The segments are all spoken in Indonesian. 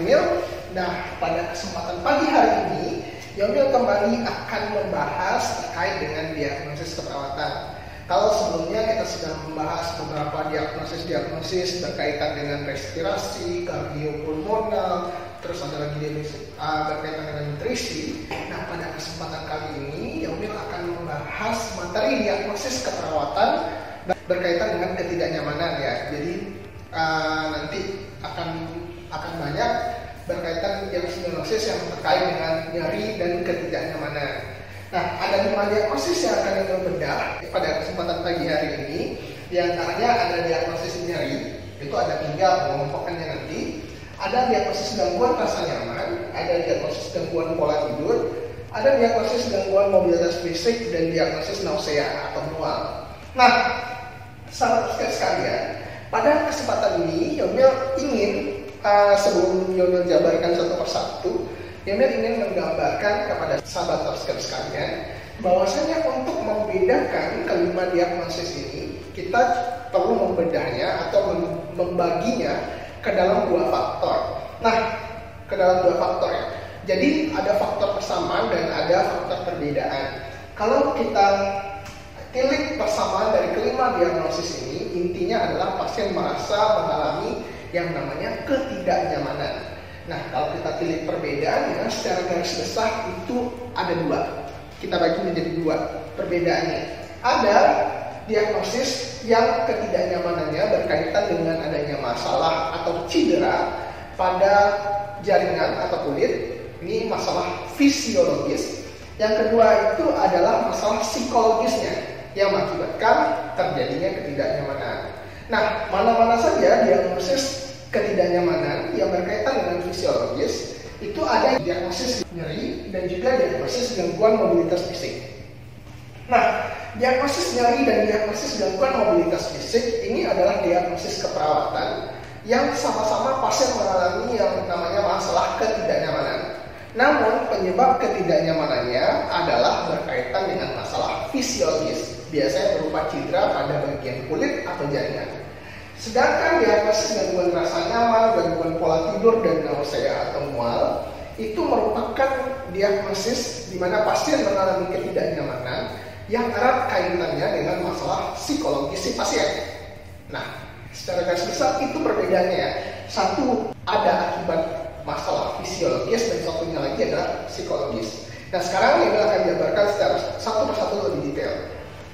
Yomil. Nah, pada kesempatan pagi hari ini, Yomil kembali akan membahas terkait dengan diagnosis keperawatan. Kalau sebelumnya kita sudah membahas beberapa diagnosis berkaitan dengan respirasi, kardiopulmonal, terus ada lagi berkaitan dengan nutrisi. Nah, pada kesempatan kali ini, Yomil akan membahas materi diagnosis keperawatan berkaitan dengan ketidaknyamanan ya. Jadi nanti akan banyak berkaitan diagnosis yang terkait dengan nyeri dan ketidaknyamanan. Nah, ada 5 diagnosis yang akan kita bedah pada kesempatan pagi hari ini. Di antaranya ada diagnosis nyeri, itu ada 3 pengelompokannya nanti. Ada diagnosis gangguan rasa nyaman, ada diagnosis gangguan pola tidur, ada diagnosis gangguan mobilitas fisik, dan diagnosis nausea atau mual. Nah, sahabat sekalian, pada kesempatan ini Yomil ingin sebelum Yomil jabarkan satu persatu, Yomil ingin menggambarkan kepada sahabat sekalian bahwasanya untuk membedakan kelima diagnosis ini, kita perlu membedahnya atau membaginya ke dalam 2 faktor. Nah, ke dalam 2 faktor ya. Jadi ada faktor persamaan dan ada faktor perbedaan. Kalau kita tilik persamaan dari kelima diagnosis ini, intinya adalah pasien merasa mengalami yang namanya ketidaknyamanan. Nah, kalau kita tilik perbedaannya secara garis besar itu ada 2. Kita bagi menjadi 2 perbedaannya. Ada diagnosis yang ketidaknyamanannya berkaitan dengan adanya masalah atau cedera pada jaringan atau kulit. Ini masalah fisiologis. Yang kedua itu adalah masalah psikologisnya yang mengakibatkan terjadinya ketidaknyamanan. Nah, mana-mana saja diagnosis ketidaknyamanan yang berkaitan dengan fisiologis, itu ada diagnosis nyeri dan juga diagnosis gangguan mobilitas fisik. Nah, diagnosis nyeri dan diagnosis gangguan mobilitas fisik ini adalah diagnosis keperawatan yang sama-sama pasien mengalami yang namanya masalah ketidaknyamanan. Namun, penyebab ketidaknyamanannya adalah berkaitan dengan masalah fisiologis, biasanya berupa cedera pada bagian kulit atau jaringan. Sedangkan diagnosis gangguan rasa nyaman, gangguan pola tidur, dan nausea atau mual itu merupakan diagnosis di mana pasien mengalami ketidaknyamanan yang erat kaitannya dengan masalah psikologis si pasien. Nah, secara garis besar itu perbedaannya ya. Satu ada akibat masalah fisiologis dan satunya lagi adalah psikologis. Nah, sekarang ini akan dijabarkan secara satu persatu lebih detail.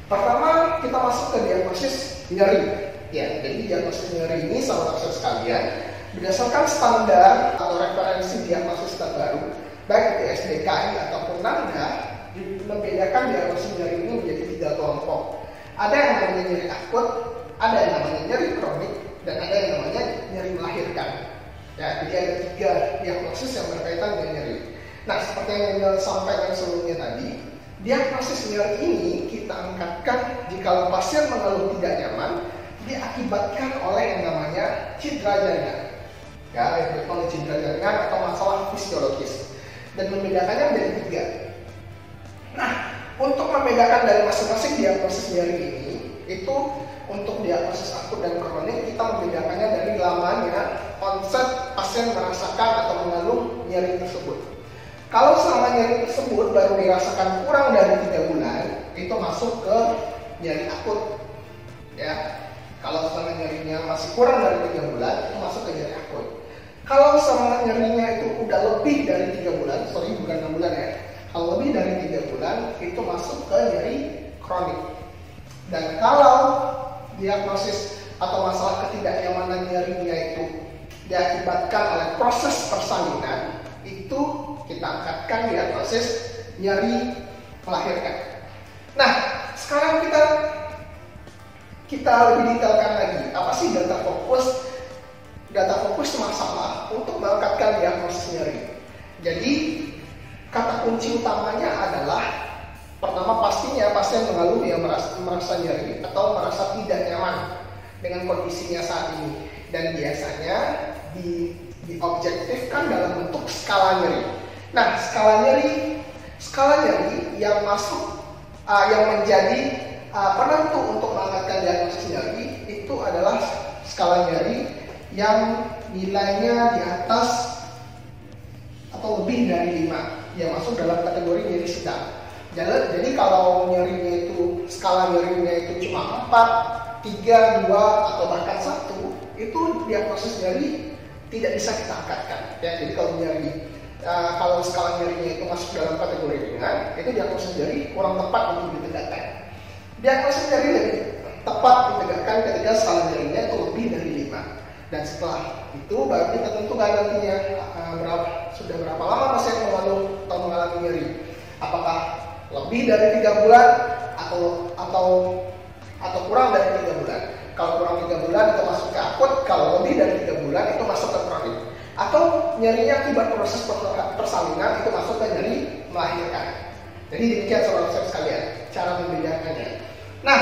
Pertama, kita masuk ke diagnosis nyeri. Ya, jadi diagnosis nyeri ini sahabat sekalian berdasarkan standar atau referensi diagnosis terbaru baik di SDKI ataupun NAMDA membedakan diagnosis nyeri ini menjadi 3 kelompok. Ada yang namanya nyeri akut, ada yang namanya nyeri kronik, dan ada yang namanya nyeri melahirkan. Ya, jadi ada 3 diagnosis yang berkaitan dengan nyeri. Nah, seperti yang saya sampaikan sebelumnya tadi, diagnosis nyeri ini kita angkatkan jika pasien mengeluh tidak nyaman diakibatkan oleh yang namanya cedera jaringan. Ya, yang oleh cedera jaringan atau masalah fisiologis. Dan membedakannya menjadi 3. Nah, untuk membedakan dari masing-masing diagnosis nyeri ini, itu untuk diagnosis akut dan kronik kita membedakannya dari lamanya onset pasien merasakan atau mengeluh nyeri tersebut. Kalau selama nyeri tersebut baru dirasakan kurang dari 3 bulan, itu masuk ke nyeri akut. Ya, kalau selama nyerinya masih kurang dari 3 bulan, itu masuk ke nyeri akut. Kalau selama nyerinya itu udah lebih dari 3 bulan, bukan 6 bulan ya. Kalau lebih dari 3 bulan, itu masuk ke nyeri kronik. Dan kalau diagnosis atau masalah ketidaknyamanan nyerinya itu diakibatkan oleh proses persalinan, itu kita angkatkan diagnosis nyeri melahirkan. Nah, sekarang kita lebih detailkan lagi. Apa sih data fokus? Data fokus masalah untuk mengangkatkan diagnosis nyeri. Jadi, kata kunci utamanya adalah pertama pastinya pasien mengeluh yang merasa nyeri atau merasa tidak nyaman dengan kondisinya saat ini. Dan biasanya diobjektifkan dalam bentuk skala nyeri. Nah, skala nyeri yang masuk yang menjadi penentu untuk mengangkatkan diagnosis nyeri itu adalah skala nyeri yang nilainya di atas Jadi kalau nyerinya itu, skala nyerinya itu cuma 4, 3, 2, atau bahkan 1, itu diagnosis nyeri tidak bisa kita angkatkan. Ya, jadi kalau nyeri, kalau skala nyerinya itu masuk dalam kategori ringan, itu diagnosis nyeri kurang tepat untuk ditegakkan. Diagnosis nyeri lebih tepat ditegakkan ketika skala nyerinya itu lebih dari 5. Dan setelah itu baru kita tentukan nantinya sudah berapa lama pasien mengalami nyeri. Apakah lebih dari 3 bulan atau kurang dari 3 bulan. Kalau kurang 3 bulan itu masuk ke akut, kalau lebih dari 3 bulan itu masuk ke kronik. Atau nyerinya akibat proses persalinan itu masuk ke nyeri melahirkan. Jadi demikian saudara-saudara sekalian cara membedakannya. Nah,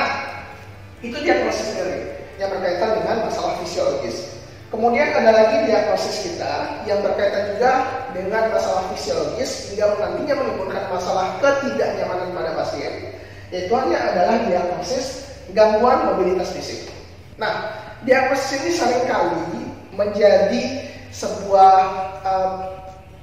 itu diagnosis nyeri yang berkaitan dengan masalah fisiologis. Kemudian ada lagi diagnosis kita yang berkaitan juga dengan masalah fisiologis hingga nantinya menimbulkan masalah ketidaknyamanan pada pasien, yaitu adalah diagnosis gangguan mobilitas fisik. Nah, diagnosis ini seringkali menjadi sebuah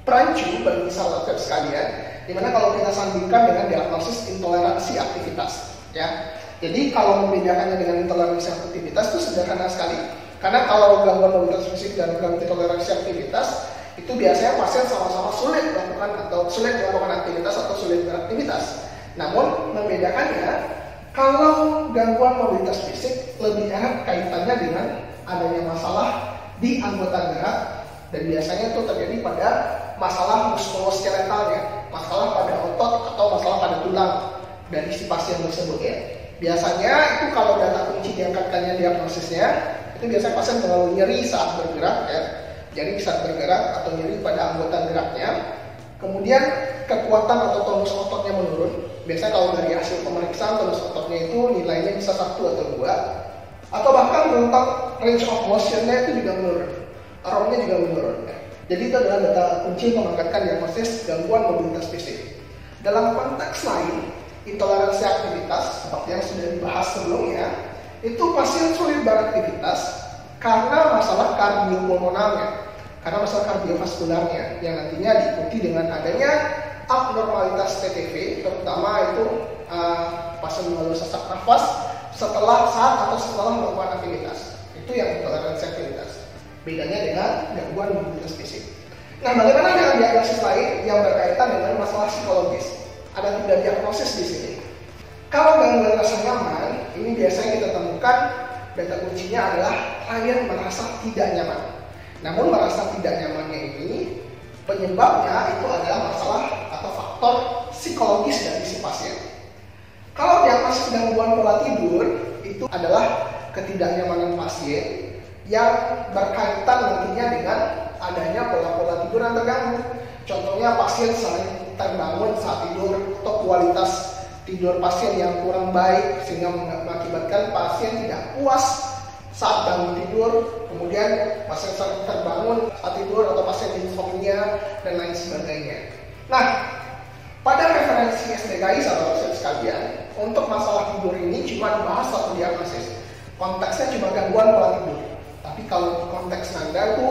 perancu bagi sahabat sekalian, dimana kalau kita sandingkan dengan diagnosis intoleransi aktivitas, ya. Jadi kalau membedakannya dengan intoleransi aktivitas itu sederhana sekali. Karena kalau gangguan mobilitas fisik dan gangguan intoleransi aktivitas itu biasanya pasien sama-sama sulit melakukan aktivitas atau sulit beraktivitas. Namun membedakannya, kalau gangguan mobilitas fisik lebih erat kaitannya dengan adanya masalah di anggota gerak, dan biasanya itu terjadi pada masalah muskuloskeletalnya, masalah pada otot atau masalah pada tulang dari si pasien tersebut, ya. Biasanya itu kalau data kunci diangkatkannya diagnosisnya, itu biasanya pasien mengalami nyeri saat bergerak, ya. Jadi saat bergerak atau nyeri pada anggota geraknya. Kemudian kekuatan atau tonus ototnya menurun. Biasanya kalau dari hasil pemeriksaan tonus ototnya itu nilainya bisa 1 atau 2. Atau bahkan rentang range of motion-nya itu juga menurun. ROM-nya juga menurun, ya. Jadi itu adalah data kunci mengangkatkan diagnosis gangguan mobilitas fisik. Dalam konteks lain, intoleransi aktivitas seperti yang sudah dibahas sebelumnya, itu pasien sulit beraktivitas karena masalah kardiopulmonalnya, karena masalah kardiovaskularnya yang nantinya diikuti dengan adanya abnormalitas TTV, terutama itu pasien mengalami sesak nafas setelah melakukan aktivitas. Itu yang intoleransi aktivitas. Bedanya dengan gangguan mobilitas fisik. Nah, bagaimana dengan diagnosis lain yang berkaitan dengan masalah psikologis? Ada 3 diagnosis di sini. Kalau gangguan rasa nyaman, ini biasanya kita temukan data kuncinya adalah klien merasa tidak nyaman. Namun merasa tidak nyamannya ini penyebabnya itu adalah masalah atau faktor psikologis dari si pasien. Kalau diagnosis gangguan pola tidur, itu adalah ketidaknyamanan pasien yang berkaitan nantinya dengan adanya pola-pola tidur yang terganggu. Contohnya pasien sering terbangun saat tidur atau kualitas tidur pasien yang kurang baik sehingga mengakibatkan pasien tidak puas saat bangun tidur. Kemudian pasien sering terbangun saat tidur atau pasien insomnia dan lain sebagainya. Nah, pada referensi SDKI sahabat sekalian, untuk masalah tidur ini cuma dibahas satu diagnosis. Konteksnya cuma gangguan pola tidur. Tapi kalau di konteks nanda itu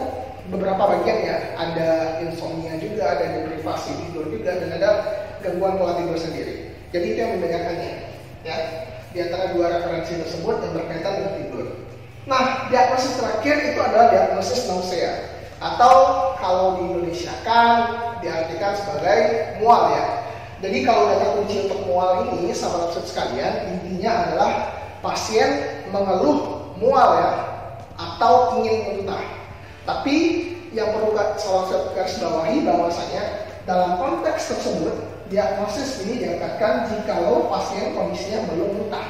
beberapa bagian, ya, ada insomnia juga, ada deprivasi tidur juga, dan ada gangguan pola tidur sendiri. Jadi itu yang membedakannya, ya, di antara 2 referensi tersebut yang berkaitan dengan tidur. Nah, diagnosis terakhir itu adalah diagnosis nausea, atau kalau di Indonesia kan diartikan sebagai mual, ya. Jadi kalau data kunci untuk mual ini, sahabat sekalian, intinya adalah pasien mengeluh mual, ya, atau ingin muntah. Tapi yang perlu saya garis bawahi bahwasanya dalam konteks tersebut diagnosis ini diangkatkan jikalau pasien kondisinya belum muntah,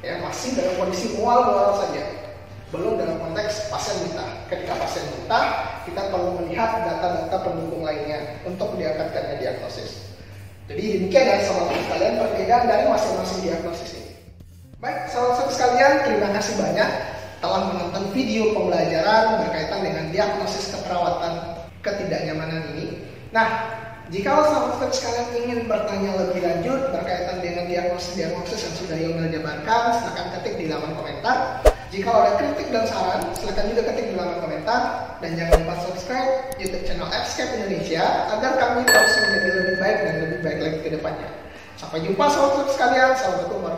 ya, masih dalam kondisi mual saja, belum dalam konteks pasien muntah. Ketika pasien muntah, kita perlu melihat data-data pendukung lainnya untuk diangkatkannya diagnosis. Jadi demikian, ya, sahabat sekalian, perbedaan dari masing-masing diagnosis ini. Baik, sahabat sekalian, terima kasih banyak telah menonton video pembelajaran berkaitan dengan diagnosis keperawatan ketidaknyamanan ini. Nah, jika sahabat sekalian ingin bertanya lebih lanjut berkaitan dengan diagnosis yang sudah Yonel jabarkan, silakan ketik di halaman komentar. Jika ada kritik dan saran, silakan juga ketik di halaman komentar. Dan jangan lupa subscribe YouTube channel Fscape Indonesia agar kami terus menjadi lebih baik dan lebih baik lagi ke depannya. Sampai jumpa sahabat sekalian. Assalamualaikum warahmatullahi wabarakatuh.